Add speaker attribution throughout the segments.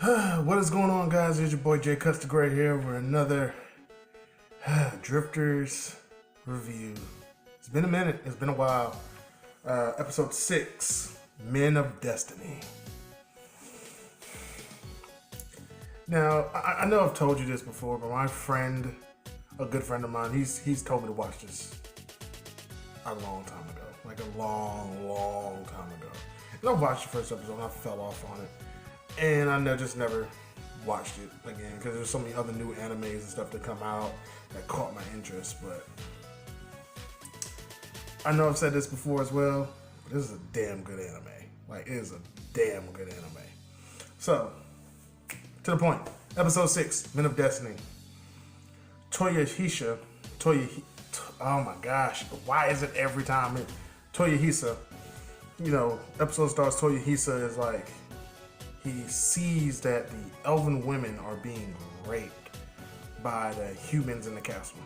Speaker 1: What is going on, guys? It's your boy Jay Cuts the Gray here for another Drifters review. It's been a minute. It's been a while. Episode 6, Men of Destiny. Now, I know I've told you this before, but my friend, a good friend of mine, he's told me to watch this a long time ago. Like a long time ago. And I watched the first episode and I fell off on it. And I just never watched it again because there's so many other new animes and stuff that come out that caught my interest. But I know I've said this before as well, but this is a damn good anime. Like, it is a damn good anime. So, to the point. Episode 6, Men of Destiny. Oh my gosh, why is it every time? Toyohisa, episode starts, Toyohisa is like, he sees that the elven women are being raped by the humans in the castle.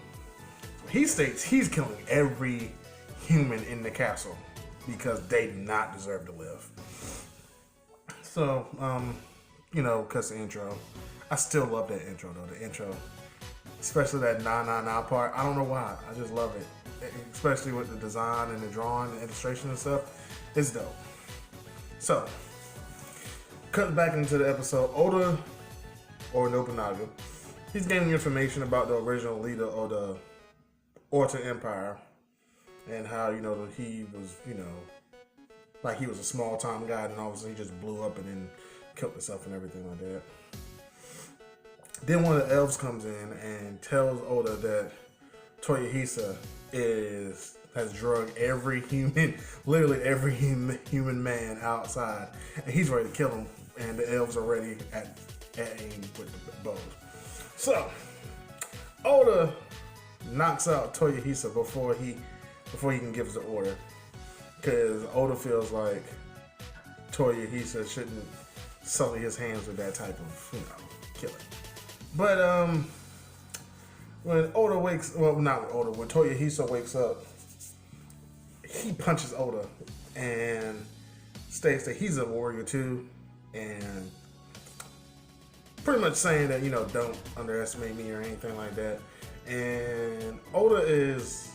Speaker 1: He states he's killing every human in the castle because they do not deserve to live. So, cuts the intro. I still love that intro though. The intro, especially that na na na part. I don't know why. I just love it, especially with the design and the drawing, the illustration and stuff. It's dope. So. Cut back into the episode. Oda, or Nobunaga, he's gaining information about the original leader of the Orta Empire and how, he was, like he was a small time guy and obviously he just blew up and then killed himself and everything like that. Then one of the elves comes in and tells Oda that Toyohisa has drugged every human, literally every human man outside, and he's ready to kill him. And the elves are ready at aim with the bows. So Oda knocks out Toyohisa before he can give us the order, because Oda feels like Toyohisa shouldn't sully his hands with that type of killing. But when Toyohisa wakes up, he punches Oda and states that he's a warrior too, and pretty much saying that, don't underestimate me or anything like that. And Oda is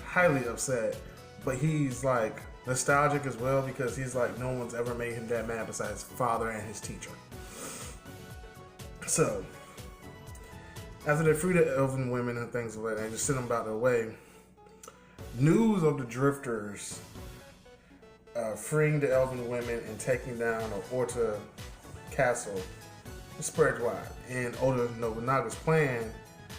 Speaker 1: highly upset, but he's like nostalgic as well because he's like, no one's ever made him that mad besides his father and his teacher. So after they free the elven women and things like that, they just send them about their way. News of the Drifters freeing the elven women and taking down the Orta castle spreads wide. And Oda Nobunaga's plan,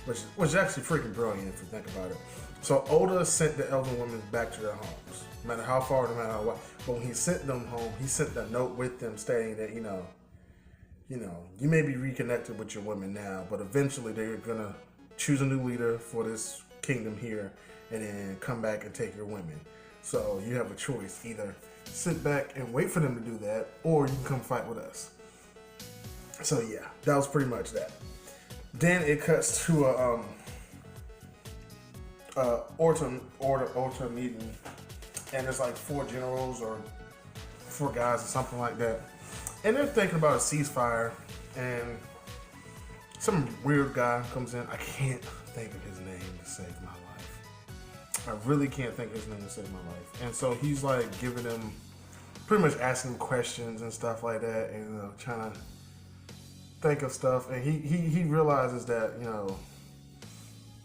Speaker 1: which was actually freaking brilliant if you think about it. So Oda sent the elven women back to their homes, no matter how far, no matter how wide. But when he sent them home, he sent a note with them stating that, you may be reconnected with your women now, but eventually they're gonna choose a new leader for this kingdom here and then come back and take your women. So you have a choice. Either sit back and wait for them to do that, or you can come fight with us. So yeah, that was pretty much that. Then it cuts to a Orta meeting, and there's like 4 generals or 4 guys or something like that. And they're thinking about a ceasefire, and some weird guy comes in. I can't think of his name to save my life. I really can't think of his name to save my life. And so he's like giving them, pretty much asking him questions and stuff like that, and trying to think of stuff. And he realizes that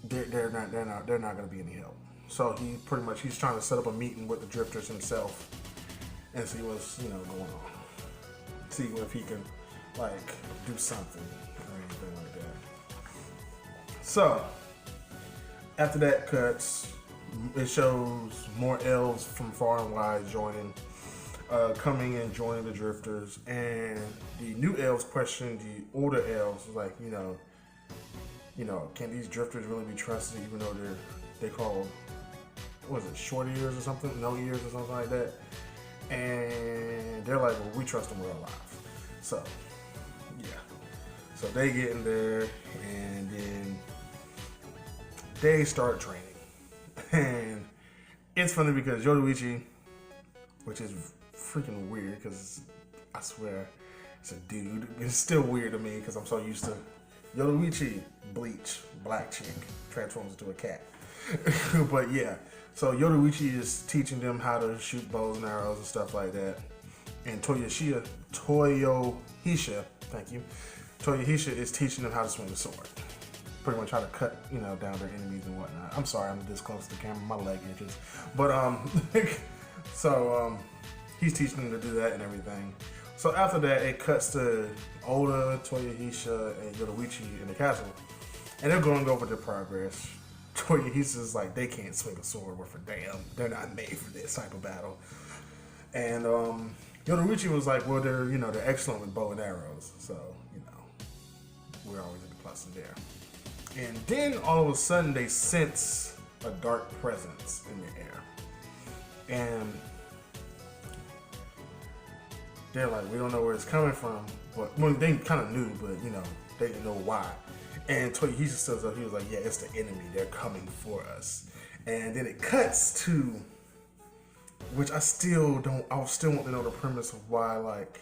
Speaker 1: they're not going to be any help. So he's trying to set up a meeting with the Drifters himself and see what's going on. See if he can do something or anything like that. So after that cuts, it shows more elves from far and wide coming and joining the Drifters, and the new elves question the older elves like, can these Drifters really be trusted, even though they call, what was it, short ears or something, no ears or something like that. And they're like, well, we trust them, we're alive. So, yeah. So they get in there, and then they start training. And it's funny because Yoruichi, which is freaking weird because I swear It's a dude. It's still weird to me because I'm so used to Yoruichi, bleach, black chick, transforms into a cat. But yeah, so Yoruichi is teaching them how to shoot bows and arrows and stuff like that. And Toyohisha, thank you. Toyohisha is teaching them how to swing a sword. Pretty much how to cut, down their enemies and whatnot. I'm sorry, I'm this close to the camera, my leg itches. But so he's teaching them to do that and everything. So after that, it cuts to Oda, Toyohisha, and Yoruichi in the castle, and they're going over their progress. Toyohisha's like, they can't swing a sword worth a damn. They're not made for this type of battle. And Yoruichi was like, well, they're excellent with bow and arrows, so we're always in the plus in there. And then all of a sudden they sense a dark presence in the air. And they're like, we don't know where it's coming from. But they kind of knew, but they didn't know why. And Toyohisha says, he was like, yeah, it's the enemy. They're coming for us. And then it cuts to, which I still want to know the premise of why, like,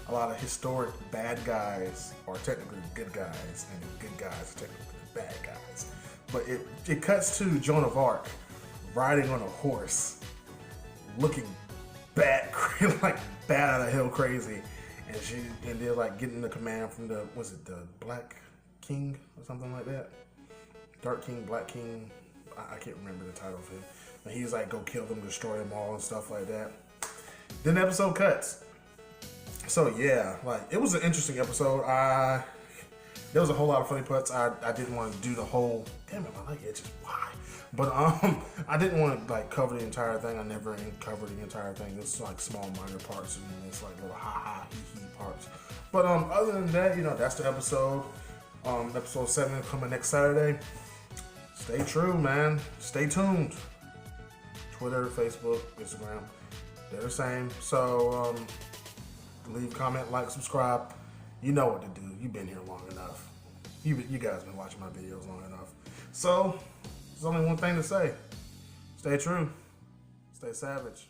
Speaker 1: a lot of historic bad guys are technically good guys, and the good guys are technically bad guys. But it cuts to Joan of Arc riding on a horse, looking bad, like bad out of hell crazy, and they're like getting the command from the Black King or something like that, Dark King, Black King. I can't remember the title of him. But he's like, go kill them, destroy them all, and stuff like that. Then the episode cuts. So yeah, like it was an interesting episode. There was a whole lot of funny parts. I didn't want to do the whole. Damn it, my leg itches. Why? But I didn't want to like cover the entire thing. I never covered the entire thing. It's like small minor parts and it's like little ha hee parts. But other than that, that's the episode. Episode 7 coming next Saturday. Stay true, man. Stay tuned. Twitter, Facebook, Instagram, they're the same. So leave, comment, like, subscribe. You know what to do. You've been here long enough. You guys been watching my videos long enough. So there's only one thing to say. Stay true. Stay savage.